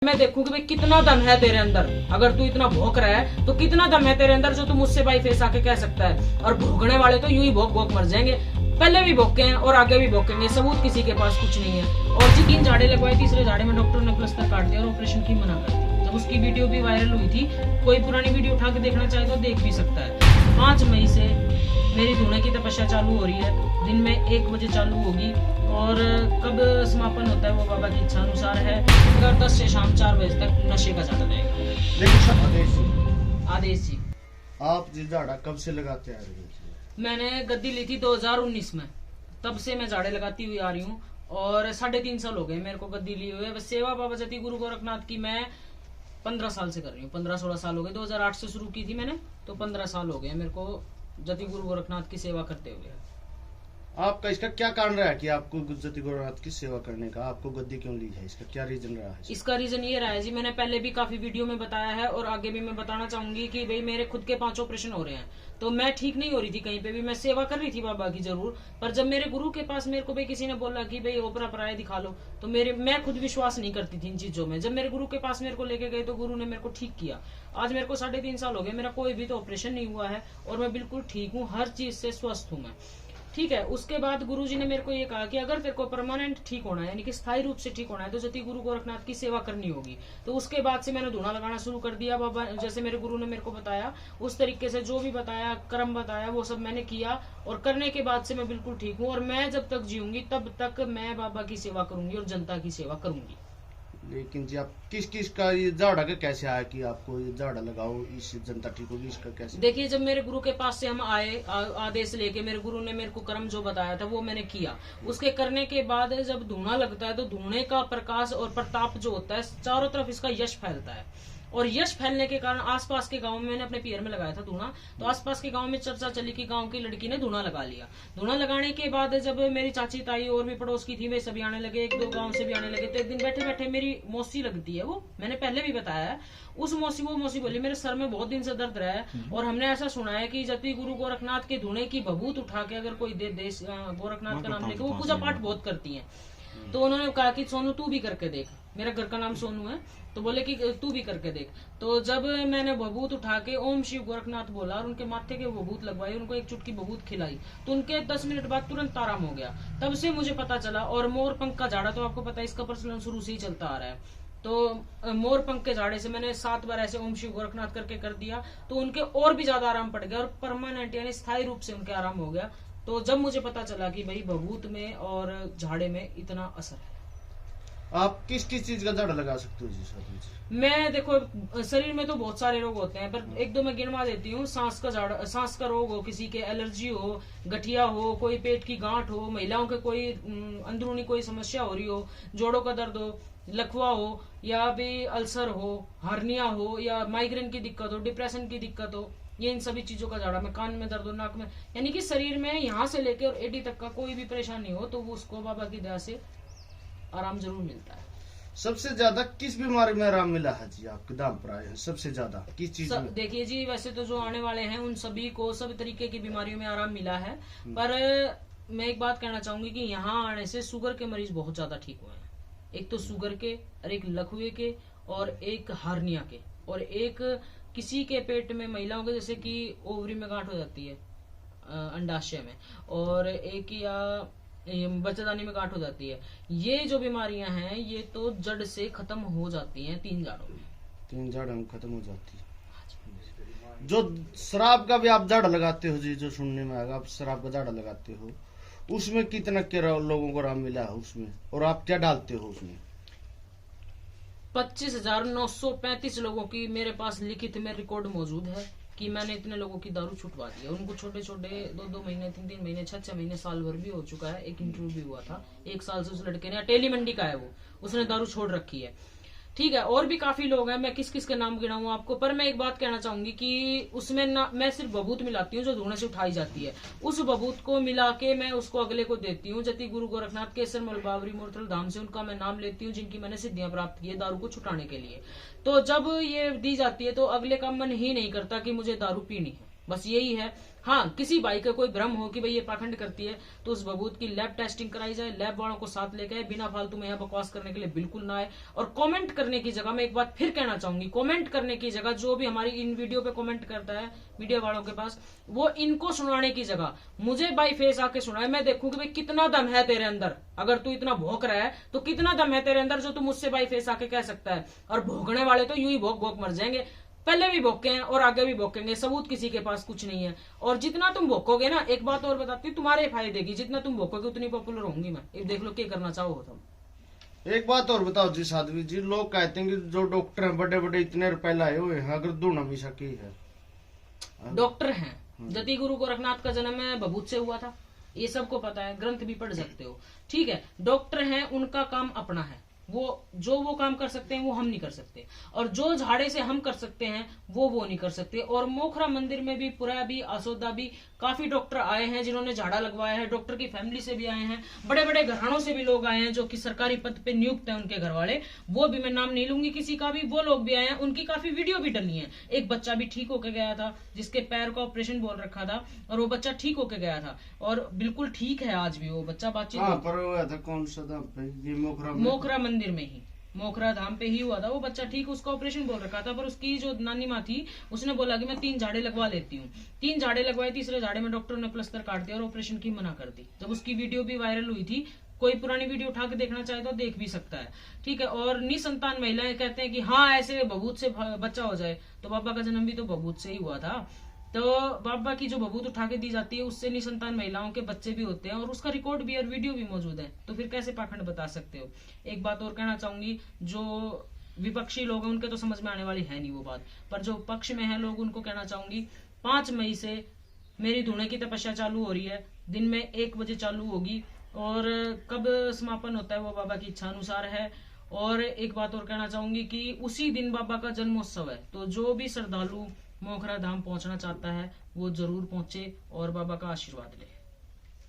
मैं देखूं कि भाई कितना दम है तेरे अंदर। अगर तू इतना भौंक रहा है तो कितना दम है तेरे अंदर जो तू मुझसे भाई फेस आके कह सकता है। और भौंकने वाले तो यूं ही भौंक भौंक मर जाएंगे, पहले भी भौंके हैं और आगे भी भौंकेंगे, सबूत किसी के पास कुछ नहीं है। और जी 3 झाड़े लगवाए, तीसरे झाड़े में डॉक्टर ने प्लास्टर काट दिया और ऑपरेशन की मना कर दी। जब उसकी वीडियो भी वायरल हुई थी, कोई पुरानी वीडियो उठा के देखना चाहे तो देख भी सकता है। 5 मई से मेरी धुने की तपस्या चालू हो रही है, दिन में 1 बजे चालू होगी और कब समापन होता है वो बाबा की इच्छा अनुसार है। अगर 10 से शाम 4 बजे तक नशे का झाड़ा रहेगा। लेकिन आदेश जी, आप जी झाड़ा कब से लगाते आ रहे हैं? मैंने गद्दी ली थी 2019 में, तब से मैं झाड़े लगाती हुई आ रही हूँ और 3.5 साल हो गए मेरे को गद्दी ली हुए। बस सेवा बाबा जति गुरु गोरखनाथ की मैं 15 साल से कर रही हूँ, 15-16 साल हो गए। 2008 से शुरू की थी मैंने, तो 15 साल हो गए मेरे को जति गुरु गोरखनाथ की सेवा करते हुए। आपका इसका क्या कारण रहा है कि आपको जति गोरखनाथ की सेवा करने का, आपको गद्दी क्यों ली है? इसका क्या रीजन रहा है? इसका रीजन ये रहा है जी, मैंने पहले भी काफी वीडियो में बताया है और आगे भी मैं बताना चाहूंगी कि भाई मेरे खुद के 5 ऑपरेशन हो रहे हैं, तो मैं ठीक नहीं हो रही थी कहीं पे भी। मैं सेवा कर रही थी बाबा की जरूर, पर जब मेरे गुरु के पास मेरे को भाई किसी ने बोला कि भाई ओपरा पराया दिखा लो, तो मैं खुद विश्वास नहीं करती थी इन चीजों में। जब मेरे गुरु के पास मेरे को लेके गए तो गुरु ने मेरे को ठीक किया। आज मेरे को 3.5 साल हो गए, मेरा कोई भी तो ऑपरेशन नहीं हुआ है और मैं बिल्कुल ठीक हूँ, हर चीज से स्वस्थ हूँ मैं। ठीक है, उसके बाद गुरुजी ने मेरे को ये कहा कि अगर तेरे को परमानेंट ठीक होना है, यानी कि स्थायी रूप से ठीक होना है, तो जति गुरु गोरखनाथ की सेवा करनी होगी। तो उसके बाद से मैंने धूना लगाना शुरू कर दिया। बाबा जैसे मेरे गुरु ने मेरे को बताया उस तरीके से, जो भी बताया, कर्म बताया, वो सब मैंने किया और करने के बाद से मैं बिल्कुल ठीक हूँ। और मैं जब तक जीऊंगी तब तक मैं बाबा की सेवा करूंगी और जनता की सेवा करूंगी। लेकिन जी आप किस का ये झाड़ा का कैसे आया कि आपको ये झाड़ा लगाओ, इससे जनता ठीक होगी, इसका कैसे? देखिए, जब मेरे गुरु के पास से हम आए आदेश लेके, मेरे गुरु ने मेरे को कर्म जो बताया था वो मैंने किया। उसके करने के बाद जब धुआं लगता है तो धुएं का प्रकाश और प्रताप जो होता है, चारों तरफ इसका यश फैलता है। और यश फैलने के कारण आसपास के गांव में, मैंने अपने पियर में लगाया था धुआं, तो आसपास के गांव में चर्चा चली कि गांव की लड़की ने धुआं लगा लिया। धुआं लगाने के बाद जब मेरी चाची ताई और भी पड़ोस की थी, वे सभी आने लगे, 1-2 गांव से भी आने लगे। तो एक दिन बैठे बैठे मेरी मौसी लगती है, वो मैंने पहले भी बताया है, वो मौसी बोली मेरे सर में बहुत दिन से दर्द रहा है और हमने ऐसा सुना है कि जति गुरु गोरखनाथ के धुएं की भभूत उठा के अगर कोई दे गोरखनाथ का नाम लेके, वो पूजा पाठ बहुत करती है। तो उन्होंने कहा कि सोनू तू भी करके देख, मेरा घर का नाम सोनू है, तो बोले कि तू भी करके देख। तो जब मैंने भभूत उठा के ओम शिव गोरखनाथ बोला और उनके माथे के भभूत लगवाई, उनको एक चुटकी भभूत खिलाई, तो उनके 10 मिनट बाद तुरंत आराम हो गया। तब से मुझे पता चला। और मोर पंख का झाड़ा तो आपको पता है, इसका प्रचलन शुरू से ही चलता आ रहा है। तो मोर पंख के झाड़े से मैंने 7 बार ऐसे ओम शिव गोरखनाथ करके कर दिया, तो उनके और भी ज्यादा आराम पड़ गया और परमानेंट यानी स्थायी रूप से उनके आराम हो गया। तो जब मुझे पता चला कि भाई भभूत में और झाड़े में इतना असर है। आप किस चीज का झाड़ा लगा सकते हो जी सर? मैं देखो, शरीर में तो बहुत सारे रोग होते हैं, पर 1-2 मैं गिनवा देती हूँ। सांस का रोग हो, किसी के एलर्जी हो, गठिया हो, कोई पेट की गांठ हो, महिलाओं के कोई अंदरूनी कोई समस्या हो रही हो, जोड़ों का दर्द हो, लकवा हो, या भी अल्सर हो, हर्निया हो, या माइग्रेन की दिक्कत हो, डिप्रेशन की दिक्कत हो, ये इन सभी चीजों का झाड़ा में, कान में दर्द हो, नाक में, यानी कि शरीर में यहाँ से लेकर और एडी तक का कोई भी परेशानी हो तो वो उसको बाबा की दया से आराम जरूर मिलता है। सबसे ज्यादा किस बीमारी में आराम मिला है जी आपके दाम पर? सबसे ज्यादा किस चीज में? देखिए जी, वैसे तो जो आने वाले हैं उन सभी को सभी तरीके की बीमारियों में आराम मिला है, पर मैं एक बात कहना चाहूंगी कि यहाँ आने से शुगर के मरीज बहुत ज्यादा ठीक हुए हैं। एक तो शुगर के, और एक लकवे के, और एक हार्निया के, और एक किसी के पेट में, महिलाओं के जैसे कि ओवरी में गांठ हो जाती है, अंडाशय में, और एक या बच्चेदानी में गांठ हो जाती है। ये जो बीमारियां हैं ये तो जड़ से खत्म हो जाती हैं 3 झाड़ों में। 3 झाड़ों में खत्म हो जाती है। जो शराब का भी आप झाड़ा लगाते हो जी, जो सुनने में आएगा, आप शराब का झाड़ा लगाते हो, उसमें कितना के लोगों को आराम मिला है उसमें, और आप क्या डालते हो उसमें? 25,935 लोगों की मेरे पास लिखित में रिकॉर्ड मौजूद है कि मैंने इतने लोगों की दारू छुटवा दी है। उनको छोटे छोटे 2-2 महीने, 3-3 महीने, 6-6 महीने, साल भर भी हो चुका है। एक इंटरव्यू भी हुआ था, 1 साल से उस लड़के ने, टेली मंडी का है वो, उसने दारू छोड़ रखी है। ठीक है, और भी काफी लोग हैं, मैं किस किस के नाम गिनाऊं आपको, पर मैं एक बात कहना चाहूंगी कि उसमें ना मैं सिर्फ बबूत मिलाती हूँ जो धुएं से उठाई जाती है, उस बबूत को मिला के मैं उसको अगले को देती हूँ। जति गुरु गोरखनाथ केसर मलबावरी मूर्तल धाम से उनका मैं नाम लेती हूँ, जिनकी मैंने सिद्धियां प्राप्त की है दारू को छुटाने के लिए। तो जब ये दी जाती है तो अगले का मन ही नहीं करता कि मुझे दारू पीनी है, बस यही है। हाँ, किसी भाई का कोई भ्रम हो कि भाई ये पाखंड करती है तो उस बबूत की लैब टेस्टिंग कराई जाए, लैब वालों को साथ लेके आए, बिना फालतू में यहाँ बकवास करने के लिए बिल्कुल ना आए। और कमेंट करने की जगह मैं एक बात फिर कहना चाहूंगी, कमेंट करने की जगह जो भी हमारी इन वीडियो पे कमेंट करता है मीडिया वालों के पास, वो इनको सुनाने की जगह मुझे बाई फेस आके सुनाए। मैं देखूं कि भाई कितना दम है तेरे अंदर, अगर तू इतना भौंक रहा है तो कितना दम है तेरे अंदर जो तू मुझसे बाई फेस आके कह सकता है। और भौंकने वाले तो यूं ही भौंक भौंक मर जाएंगे, पहले भी भौंके हैं और आगे भी भौंकेंगे, सबूत किसी के पास कुछ नहीं है। और जितना तुम भौंकोगे ना, एक बात और बताती हूँ, तुम्हारे फायदे की, जितना तुम भौंकोगे उतनी पॉपुलर होंगी मैं। अब देख लो क्या करना चाहो तुम। एक बात और बताओ जी साध्वी जी, लोग कहते हैं कि जो डॉक्टर हैं बड़े बड़े इतने रुपए लाए हुए हैं, अगर दूर हमेशा की है डॉक्टर हैं, जति गुरु गोरखनाथ का जन्म है बबूत से हुआ था, ये सबको पता है, ग्रंथ भी पढ़ सकते हो। ठीक है, डॉक्टर हैं, उनका काम अपना है, वो काम कर सकते हैं वो हम नहीं कर सकते, और जो झाड़े से हम कर सकते हैं वो नहीं कर सकते। और मोखरा मंदिर में भी, पुरा भी, आसोदा भी काफी डॉक्टर आए हैं जिन्होंने झाड़ा लगवाया है। डॉक्टर की फैमिली से भी आए हैं, बड़े बड़े घरानों से भी लोग आए हैं जो कि सरकारी पद पे नियुक्त हैं उनके घर वाले, वो भी मैं नाम नहीं लूंगी किसी का भी, वो लोग भी आए हैं, उनकी काफी वीडियो भी डली है। एक बच्चा भी ठीक होके गया था जिसके पैर का ऑपरेशन बोल रखा था, और वो बच्चा ठीक होके गया था और बिल्कुल ठीक है आज भी वो बच्चा। बातचीत पर हुआ था कौन सा धाम पे? ये मोखरा मंदिर में ही, मोखरा धाम पे ही हुआ था वो बच्चा ठीक, उसका ऑपरेशन बोल रखा था, पर उसकी जो नानी माँ थी उसने बोला कि मैं 3 झाड़े लगवा लेती हूँ। 3 झाड़े लगवाए, तीसरे झाड़े में डॉक्टर ने प्लास्टर काट दिया और ऑपरेशन की मना कर दी। जब उसकी वीडियो भी वायरल हुई थी, कोई पुरानी वीडियो उठा के देखना चाहे तो देख भी सकता है। ठीक है, और निसंतान महिलाएं कहते हैं कि हाँ ऐसे बबूत से बच्चा हो जाए, तो बाबा का जन्म भी तो बबूत से ही हुआ था। तो बाबा की जो बबूत उठा के दी जाती है उससे निसंतान महिलाओं के बच्चे भी होते हैं, और उसका रिकॉर्ड भी और वीडियो भी मौजूद है, तो फिर कैसे पाखंड बता सकते हो। एक बात और कहना चाहूंगी, जो विपक्षी लोग हैं उनके तो समझ में आने वाली है नहीं वो बात, पर जो पक्ष में है लोग उनको कहना चाहूंगी, 5 मई से मेरी धुने की तपस्या चालू हो रही है, दिन में 1 बजे चालू होगी, और कब समापन होता है वो बाबा की इच्छा अनुसार है। और एक बात और कहना चाहूंगी कि उसी दिन बाबा का जन्मोत्सव है, तो जो भी श्रद्धालु मोखरा धाम पहुंचना चाहता है वो जरूर पहुंचे और बाबा का आशीर्वाद ले।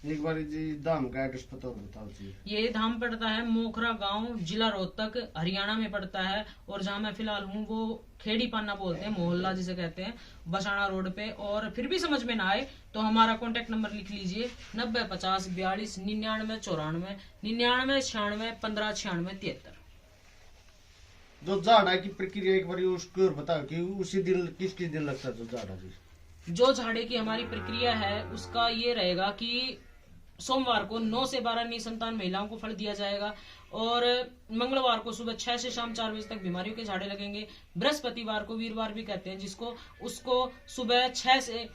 एक बार जी धाम का एड्रेस पता बताओ जी। ये धाम पड़ता है मोखरा गांव, जिला रोहतक, हरियाणा में पड़ता है, और जहां मैं फिलहाल हूँ वो खेड़ी पाना बोलते हैं, मोहल्ला जिसे कहते हैं, बसाना रोड पे। और फिर भी समझ में ना आए तो हमारा कॉन्टेक्ट नंबर लिख लीजिए, 90 50 42 99 94 99 96 15 96 73। जो झाड़ा की प्रक्रिया एक बार उसको बताओ कि उसी दिन किस दिन लगता है जो झाड़ा जी? जो झाड़े की हमारी प्रक्रिया है उसका ये रहेगा कि सोमवार को 9 से 12 निसंतान महिलाओं को फल दिया जाएगा, और मंगलवार को सुबह 6 से शाम 4 बजे तक बीमारियों के झाड़े लगेंगे। बृहस्पतिवार को, वीरवार भी कहते हैं जिसको, उसको सुबह 6 से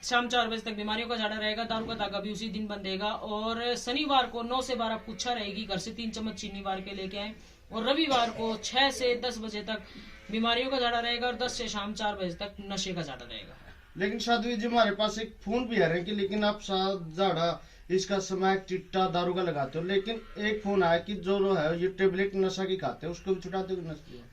शाम 4 बजे तक बीमारियों का झाड़ा रहेगा, दारू का धागा भी उसी दिन बंधेगा। और शनिवार को 9 से 12 पुच्छा रहेगी, घर से 3 चम्मच चीनी वार के लेके आए। और रविवार को 6 से 10 बजे तक बीमारियों का झाड़ा रहेगा, और 10 से शाम 4 बजे तक नशे का झाड़ा रहेगा। लेकिन साध्वी जी हमारे पास एक फोन भी आ रहा है कि लेकिन आप झाड़ा इसका समय चिट्टा दारू का लगाते हो, लेकिन एक फोन आया कि जो है ये टेबलेट नशा की खाते हैं उसको भी छुटा दो।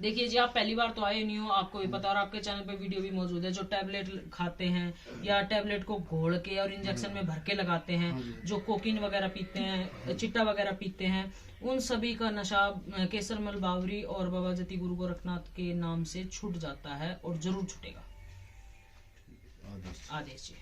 देखिए जी, आप पहली बार तो आए नहीं हो, आपको भी पता, और आपके चैनल पे वीडियो भी मौजूद है। जो टेबलेट खाते हैं या टेबलेट को घोल के और इंजेक्शन में भर के लगाते हैं, जो कोकीन वगैरह पीते हैं, चिट्टा वगैरह पीते हैं, उन सभी का नशा केसरमल बावरी और बाबा जति गुरु गोरखनाथ के नाम से छूट जाता है, और जरूर छूटेगा। आदेश जी।